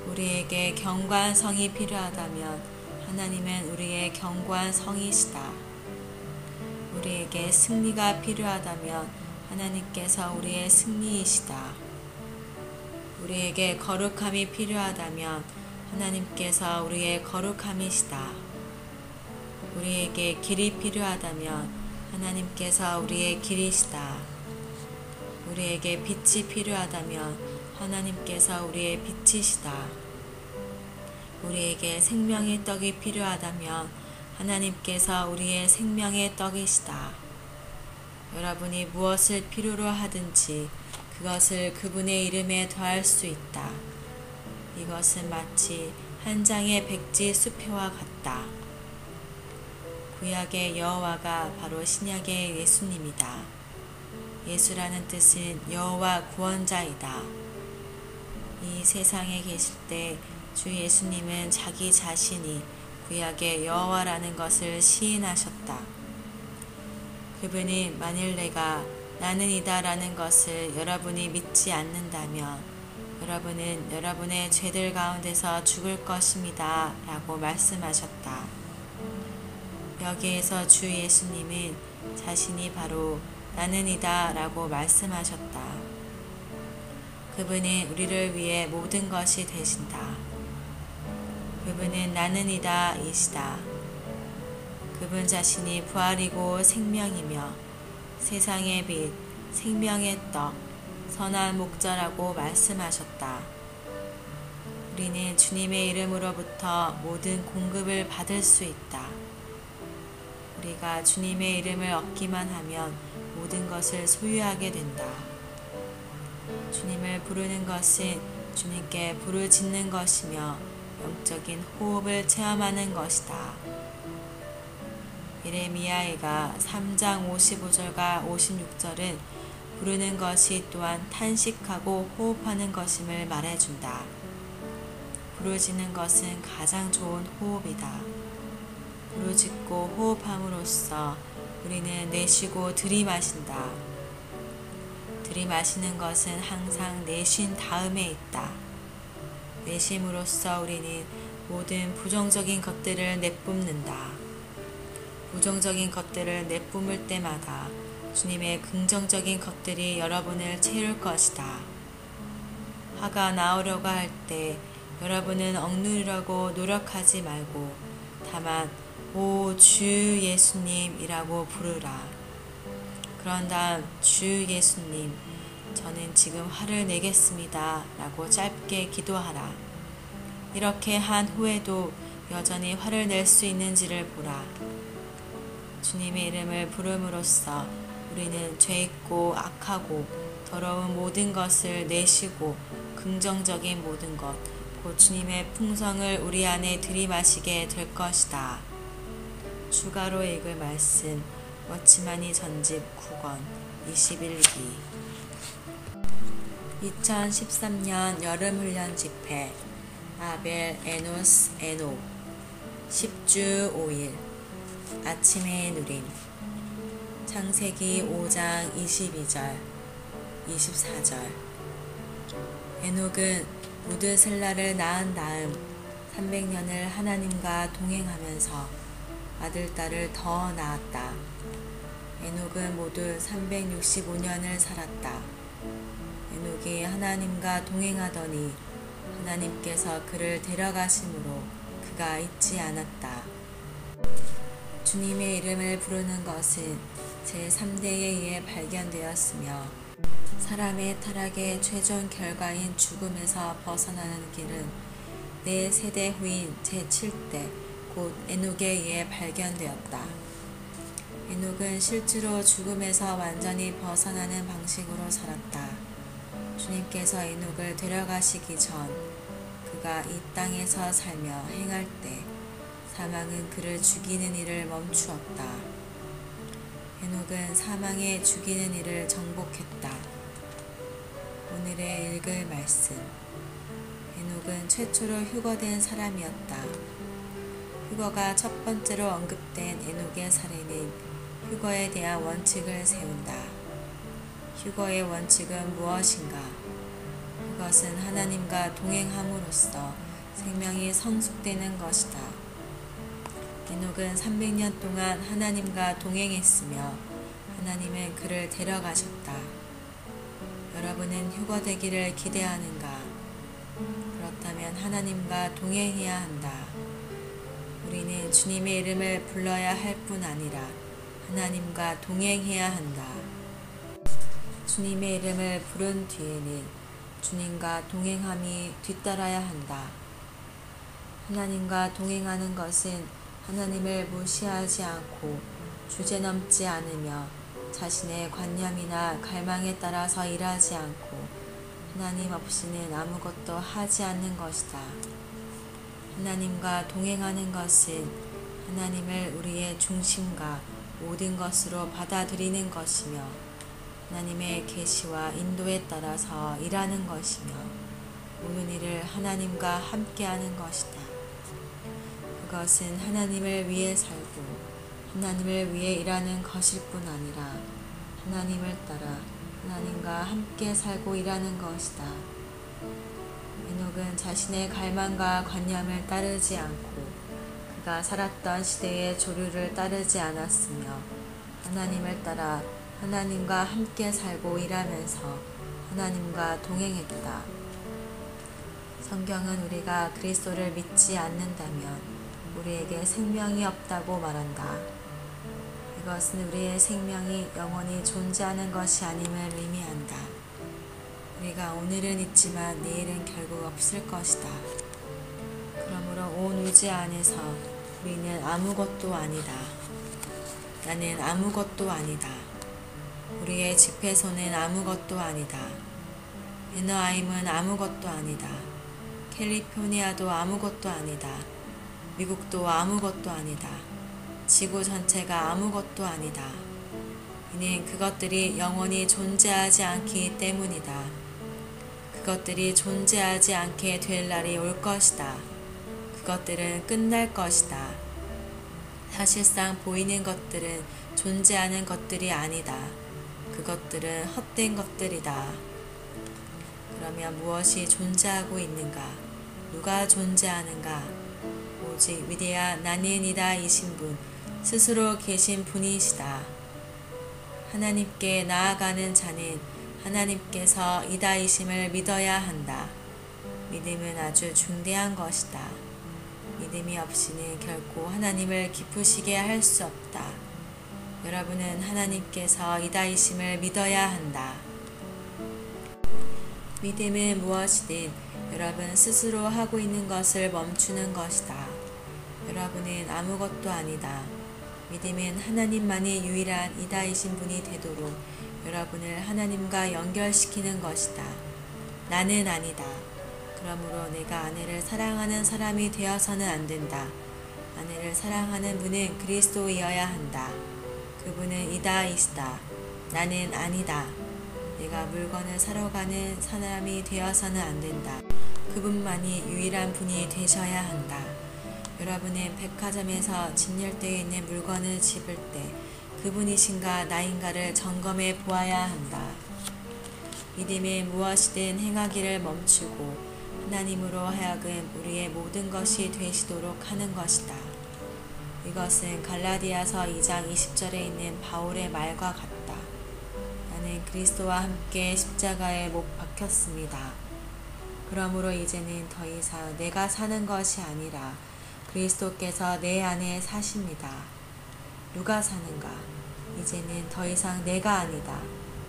우리에게 견고한 성이 필요하다면 하나님은 우리의 견고한 성이시다. 우리에게 승리가 필요하다면 하나님께서 우리의 승리이시다. 우리에게 거룩함이 필요하다면 하나님께서 우리의 거룩함이시다. 우리에게 길이 필요하다면 하나님께서 우리의 길이시다. 우리에게 빛이 필요하다면 하나님께서 우리의 빛이시다. 우리에게 생명의 떡이 필요하다면 하나님께서 우리의 생명의 떡이시다. 여러분이 무엇을 필요로 하든지 그것을 그분의 이름에 더할 수 있다. 이것은 마치 한 장의 백지 수표와 같다. 구약의 여호와가 바로 신약의 예수님이다. 예수라는 뜻은 여호와 구원자이다. 이 세상에 계실 때 주 예수님은 자기 자신이 구약의 여호와라는 것을 시인하셨다. 그분이 만일 내가 나는 이다라는 것을 여러분이 믿지 않는다면 여러분은 여러분의 죄들 가운데서 죽을 것입니다 라고 말씀하셨다. 여기에서 주 예수님은 자신이 바로 나는 이다 라고 말씀하셨다. 그분은 우리를 위해 모든 것이 되신다. 그분은 나는 이다 이시다. 그분 자신이 부활이고 생명이며 세상의 빛, 생명의 떡, 선한 목자라고 말씀하셨다. 우리는 주님의 이름으로부터 모든 공급을 받을 수 있다. 우리가 주님의 이름을 얻기만 하면 모든 것을 소유하게 된다. 주님을 부르는 것은 주님께 부르짖는 것이며 영적인 호흡을 체험하는 것이다. 예레미야가 3장 55절과 56절은 부르는 것이 또한 탄식하고 호흡하는 것임을 말해준다. 부르짖는 것은 가장 좋은 호흡이다. 부르짖고 호흡함으로써 우리는 내쉬고 들이마신다. 들이마시는 것은 항상 내쉰 다음에 있다. 내쉼으로써 우리는 모든 부정적인 것들을 내뿜는다. 부정적인 것들을 내뿜을 때마다 주님의 긍정적인 것들이 여러분을 채울 것이다. 화가 나오려고 할 때 여러분은 억누르려고 노력하지 말고 다만 오 주 예수님이라고 부르라. 그런 다음 주 예수님 저는 지금 화를 내겠습니다 라고 짧게 기도하라. 이렇게 한 후에도 여전히 화를 낼 수 있는지를 보라. 주님의 이름을 부름으로써 우리는 죄있고 악하고 더러운 모든 것을 내쉬고 긍정적인 모든 것, 곧 주님의 풍성을 우리 안에 들이마시게 될 것이다. 추가로 읽을 말씀 워치마니 전집 9권 21기 2013년 여름훈련 집회 아벨 에노스 에녹 10주 5일 아침의 누림 창세기 5장 22절 24절 에녹은 무드셀라를 낳은 다음 300년을 하나님과 동행하면서 아들, 딸을 더 낳았다. 에녹은 모두 365년을 살았다. 에녹이 하나님과 동행하더니 하나님께서 그를 데려가심으로 그가 잊지 않았다. 주님의 이름을 부르는 것은 제3대에 의해 발견되었으며 사람의 타락의 최종 결과인 죽음에서 벗어나는 길은 네 세대 후인 제7대 곧 에녹에 의해 발견되었다. 에녹은 실제로 죽음에서 완전히 벗어나는 방식으로 살았다. 주님께서 에녹을 데려가시기 전 그가 이 땅에서 살며 행할 때 사망은 그를 죽이는 일을 멈추었다. 에녹은 사망에 죽이는 일을 정복했다. 오늘의 읽을 말씀. 에녹은 최초로 휴거된 사람이었다. 휴거가 첫 번째로 언급된 에녹의 사례는 휴거에 대한 원칙을 세운다. 휴거의 원칙은 무엇인가? 그것은 하나님과 동행함으로써 생명이 성숙되는 것이다. 에녹은 300년 동안 하나님과 동행했으며 하나님은 그를 데려가셨다. 여러분은 휴거되기를 기대하는가? 그렇다면 하나님과 동행해야 한다. 우리는 주님의 이름을 불러야 할 뿐 아니라 하나님과 동행해야 한다. 주님의 이름을 부른 뒤에는 주님과 동행함이 뒤따라야 한다. 하나님과 동행하는 것은 하나님을 무시하지 않고 주제넘지 않으며 자신의 관념이나 갈망에 따라서 일하지 않고 하나님 없이는 아무것도 하지 않는 것이다. 하나님과 동행하는 것은 하나님을 우리의 중심과 모든 것으로 받아들이는 것이며 하나님의 계시와 인도에 따라서 일하는 것이며 모든 일을 하나님과 함께하는 것이다. 그것은 하나님을 위해 살고 하나님을 위해 일하는 것일 뿐 아니라 하나님을 따라 하나님과 함께 살고 일하는 것이다. 에녹은 자신의 갈망과 관념을 따르지 않고 그가 살았던 시대의 조류를 따르지 않았으며 하나님을 따라 하나님과 함께 살고 일하면서 하나님과 동행했다. 성경은 우리가 그리스도를 믿지 않는다면 우리에게 생명이 없다고 말한다. 이것은 우리의 생명이 영원히 존재하는 것이 아님을 의미한다. 우리가 오늘은 있지만 내일은 결국 없을 것이다. 그러므로 온 우주 안에서 우리는 아무것도 아니다. 나는 아무것도 아니다. 우리의 집회소는 아무것도 아니다. 에너하임은 아무것도 아니다. 캘리포니아도 아무것도 아니다. 미국도 아무것도 아니다. 지구 전체가 아무것도 아니다. 이는 그것들이 영원히 존재하지 않기 때문이다. 그것들이 존재하지 않게 될 날이 올 것이다. 그것들은 끝날 것이다. 사실상 보이는 것들은 존재하는 것들이 아니다. 그것들은 헛된 것들이다. 그러면 무엇이 존재하고 있는가? 누가 존재하는가? 오직 위대한 나는 이다 이신 분, 스스로 계신 분이시다. 하나님께 나아가는 자는 하나님께서 이다이심을 믿어야 한다. 믿음은 아주 중대한 것이다. 믿음이 없이는 결코 하나님을 기쁘시게 할 수 없다. 여러분은 하나님께서 이다이심을 믿어야 한다. 믿음은 무엇이든 여러분 스스로 하고 있는 것을 멈추는 것이다. 여러분은 아무것도 아니다. 믿음은 하나님만이 유일한 이다이신 분이 되도록 여러분을 하나님과 연결시키는 것이다. 나는 아니다. 그러므로 내가 아내를 사랑하는 사람이 되어서는 안 된다. 아내를 사랑하는 분은 그리스도이어야 한다. 그분은 이다이시다. 나는 아니다. 내가 물건을 사러 가는 사람이 되어서는 안 된다. 그분만이 유일한 분이 되셔야 한다. 여러분은 백화점에서 진열되어 있는 물건을 집을 때 그분이신가 나인가를 점검해 보아야 한다. 믿음은 무엇이든 행하기를 멈추고 하나님으로 하여금 우리의 모든 것이 되시도록 하는 것이다. 이것은 갈라디아서 2장 20절에 있는 바울의 말과 같다. 나는 그리스도와 함께 십자가에 못 박혔습니다. 그러므로 이제는 더 이상 내가 사는 것이 아니라 그리스도께서 내 안에 사십니다. 누가 사는가? 이제는 더 이상 내가 아니다.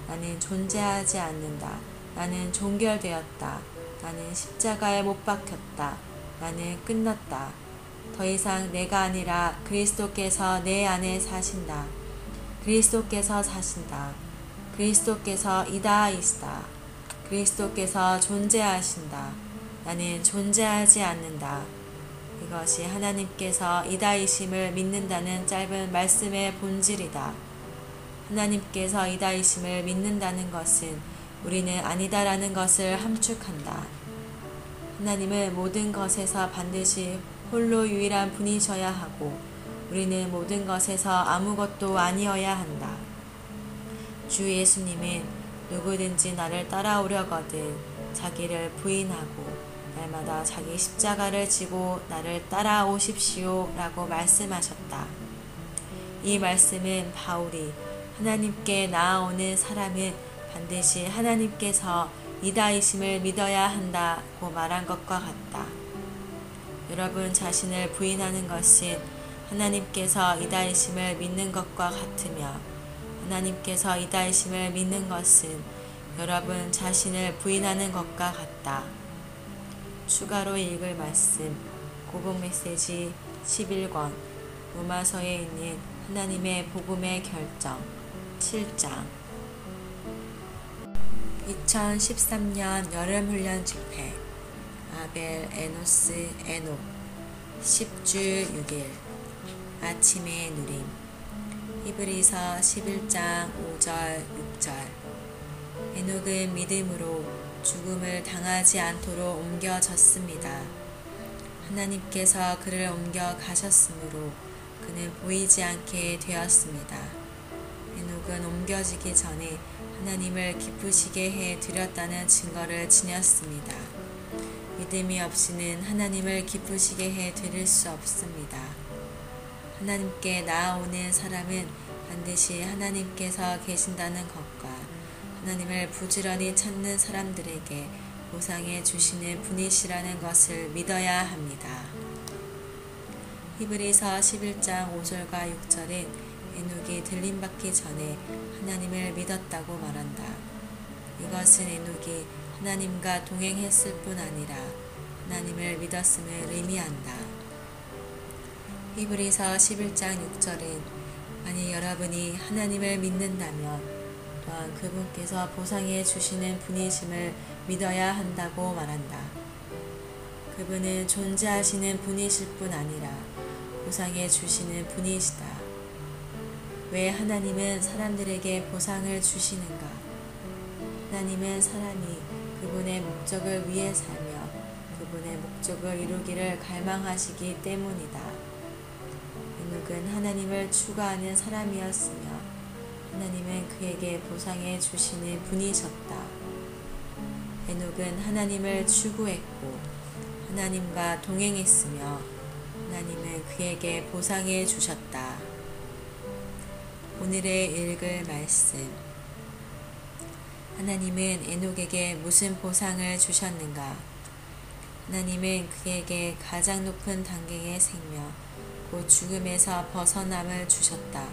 나는 존재하지 않는다. 나는 종결되었다. 나는 십자가에 못 박혔다. 나는 끝났다. 더 이상 내가 아니라 그리스도께서 내 안에 사신다. 그리스도께서 사신다. 그리스도께서 이다이시다. 그리스도께서 존재하신다. 나는 존재하지 않는다. 이것이 하나님께서 이다이심을 믿는다는 짧은 말씀의 본질이다. 하나님께서 이다이심을 믿는다는 것은 우리는 아니다라는 것을 함축한다. 하나님은 모든 것에서 반드시 홀로 유일한 분이셔야 하고 우리는 모든 것에서 아무것도 아니어야 한다. 주 예수님은 누구든지 나를 따라오려거든 자기를 부인하고 날마다 자기 십자가를 지고 나를 따라오십시오 라고 말씀하셨다. 이 말씀은 바울이 하나님께 나아오는 사람은 반드시 하나님께서 이다이심을 믿어야 한다고 말한 것과 같다. 여러분 자신을 부인하는 것은 하나님께서 이다이심을 믿는 것과 같으며 하나님께서 이다이심을 믿는 것은 여러분 자신을 부인하는 것과 같다. 추가로 읽을 말씀 고복 메시지 11권 로마서에 있는 하나님의 복음의 결정 7장 2013년 여름훈련 집회 아벨 에노스 에녹 10주 6일 아침의 누림 히브리서 11장 5절 6절 에녹은 믿음으로 죽음을 당하지 않도록 옮겨졌습니다. 하나님께서 그를 옮겨 가셨으므로 그는 보이지 않게 되었습니다. 에녹은 옮겨지기 전에 하나님을 기쁘시게 해 드렸다는 증거를 지녔습니다. 믿음이 없이는 하나님을 기쁘시게 해 드릴 수 없습니다. 하나님께 나아오는 사람은 반드시 하나님께서 계신다는 것과 하나님을 부지런히 찾는 사람들에게 보상해 주시는 분이시라는 것을 믿어야 합니다. 히브리서 11장 5절과 6절은 에녹이 들림받기 전에 하나님을 믿었다고 말한다. 이것은 에녹이 하나님과 동행했을 뿐 아니라 하나님을 믿었음을 의미한다. 히브리서 11장 6절은 만일 여러분이 하나님을 믿는다면 또한 그분께서 보상해 주시는 분이심을 믿어야 한다고 말한다. 그분은 존재하시는 분이실 뿐 아니라 보상해 주시는 분이시다. 왜 하나님은 사람들에게 보상을 주시는가? 하나님은 사람이 그분의 목적을 위해 살며 그분의 목적을 이루기를 갈망하시기 때문이다. 에녹은 하나님을 추구하는 사람이었으며 하나님은 그에게 보상해 주시는 분이셨다. 에녹은 하나님을 추구했고 하나님과 동행했으며 하나님은 그에게 보상해 주셨다. 오늘의 읽을 말씀 하나님은 에녹에게 무슨 보상을 주셨는가? 하나님은 그에게 가장 높은 단계의 생명, 곧 죽음에서 벗어남을 주셨다.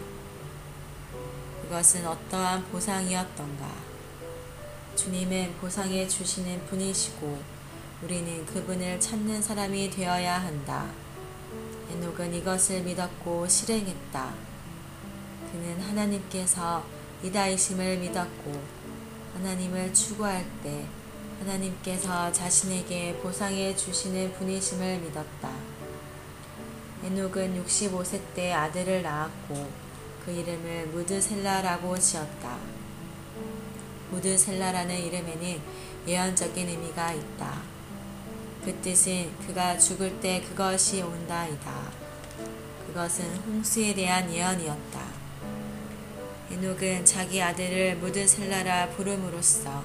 그것은 어떠한 보상이었던가? 주님은 보상해 주시는 분이시고 우리는 그분을 찾는 사람이 되어야 한다. 에녹은 이것을 믿었고 실행했다. 그는 하나님께서 이다이심을 믿었고 하나님을 추구할 때 하나님께서 자신에게 보상해 주시는 분이심을 믿었다. 에녹은 65세 때 아들을 낳았고 그 이름을 무드셀라라고 지었다. 무드셀라라는 이름에는 예언적인 의미가 있다. 그 뜻은 그가 죽을 때 그것이 온다이다. 그것은 홍수에 대한 예언이었다. 에녹은 자기 아들을 무드셀라라 부름으로써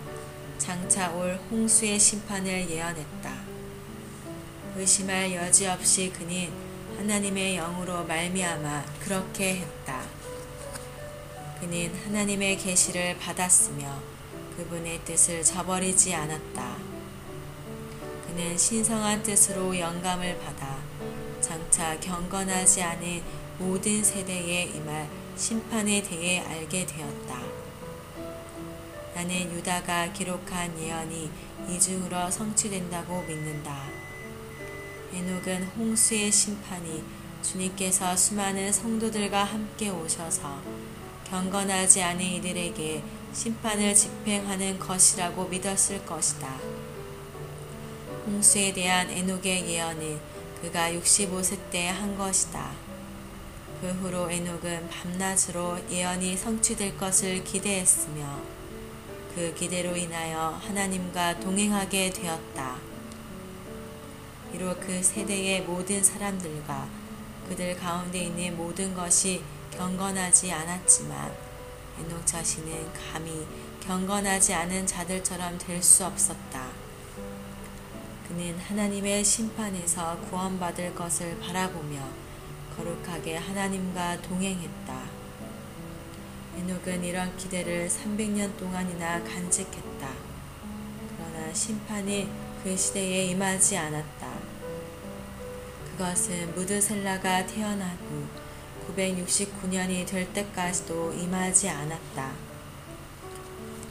장차 올 홍수의 심판을 예언했다. 의심할 여지 없이 그는 하나님의 영으로 말미암아 그렇게 했다. 그는 하나님의 계시를 받았으며 그분의 뜻을 저버리지 않았다. 그는 신성한 뜻으로 영감을 받아 장차 경건하지 않은 모든 세대에 임할 심판에 대해 알게 되었다. 나는 유다가 기록한 예언이 이중으로 성취된다고 믿는다. 에녹은 홍수의 심판이 주님께서 수많은 성도들과 함께 오셔서 경건하지 않은 이들에게 심판을 집행하는 것이라고 믿었을 것이다. 홍수에 대한 에녹의 예언은 그가 65세 때 한 것이다. 그 후로 에녹은 밤낮으로 예언이 성취될 것을 기대했으며 그 기대로 인하여 하나님과 동행하게 되었다. 비록 그 세대의 모든 사람들과 그들 가운데 있는 모든 것이 경건하지 않았지만 에녹 자신은 감히 경건하지 않은 자들처럼 될 수 없었다. 그는 하나님의 심판에서 구원받을 것을 바라보며 거룩하게 하나님과 동행했다. 에녹은 이런 기대를 300년 동안이나 간직했다. 그러나 심판이 그 시대에 임하지 않았다. 그것은 무드셀라가 태어난 후 969년이 될 때까지도 임하지 않았다.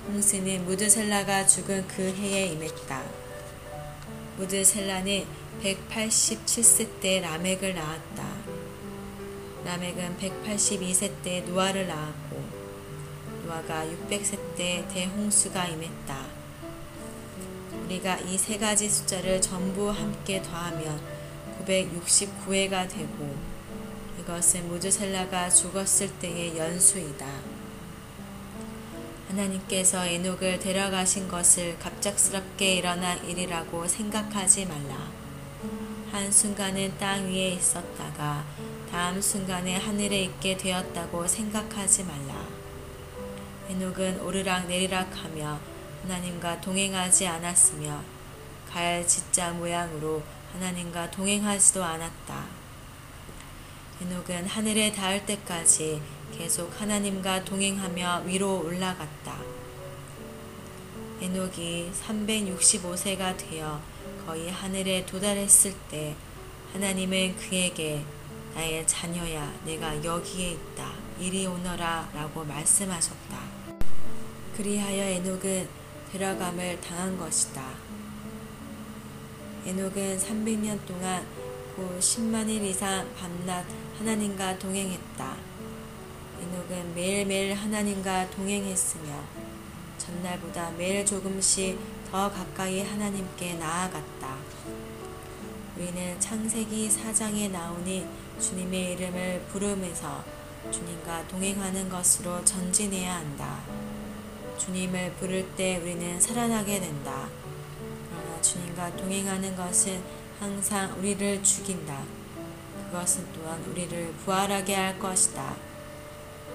홍수는 무드셀라가 죽은 그 해에 임했다. 무드셀라는 187세 때 라멕을 낳았다. 라멕은 182세 때 노아를 낳았고 노아가 600세 때 대홍수가 임했다. 우리가 이 세 가지 숫자를 전부 함께 더하면 969회가 되고 이것은 무드셀라가 죽었을 때의 연수이다. 하나님께서 에녹을 데려가신 것을 갑작스럽게 일어난 일이라고 생각하지 말라. 한순간은 땅 위에 있었다가 다음 순간에 하늘에 있게 되었다고 생각하지 말라. 에녹은 오르락내리락하며 하나님과 동행하지 않았으며 갈 짓자 모양으로 하나님과 동행하지도 않았다. 에녹은 하늘에 닿을 때까지 계속 하나님과 동행하며 위로 올라갔다. 에녹이 365세가 되어 거의 하늘에 도달했을 때 하나님은 그에게 나의 자녀야 내가 여기에 있다 이리 오너라 라고 말씀하셨다. 그리하여 에녹은 데려감을 당한 것이다. 에녹은 300년 동안 곧 10만일 이상 밤낮 하나님과 동행했다. 에녹은 매일매일 하나님과 동행했으며 전날보다 매일 조금씩 더 가까이 하나님께 나아갔다. 우리는 창세기 4장에 나오니 주님의 이름을 부르면서 주님과 동행하는 것으로 전진해야 한다. 주님을 부를 때 우리는 살아나게 된다. 그러나 주님과 동행하는 것은 항상 우리를 죽인다. 그것은 또한 우리를 부활하게 할 것이다.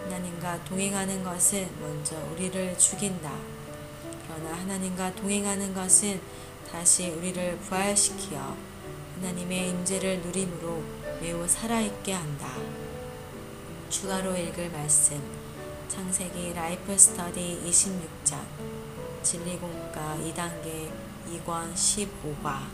하나님과 동행하는 것은 먼저 우리를 죽인다. 그러나 하나님과 동행하는 것은 다시 우리를 부활시키어 하나님의 임재를 누림으로 매우 살아있게 한다. 추가로 읽을 말씀 창세기 라이프 스터디 26장 진리공과 2단계 2권 15과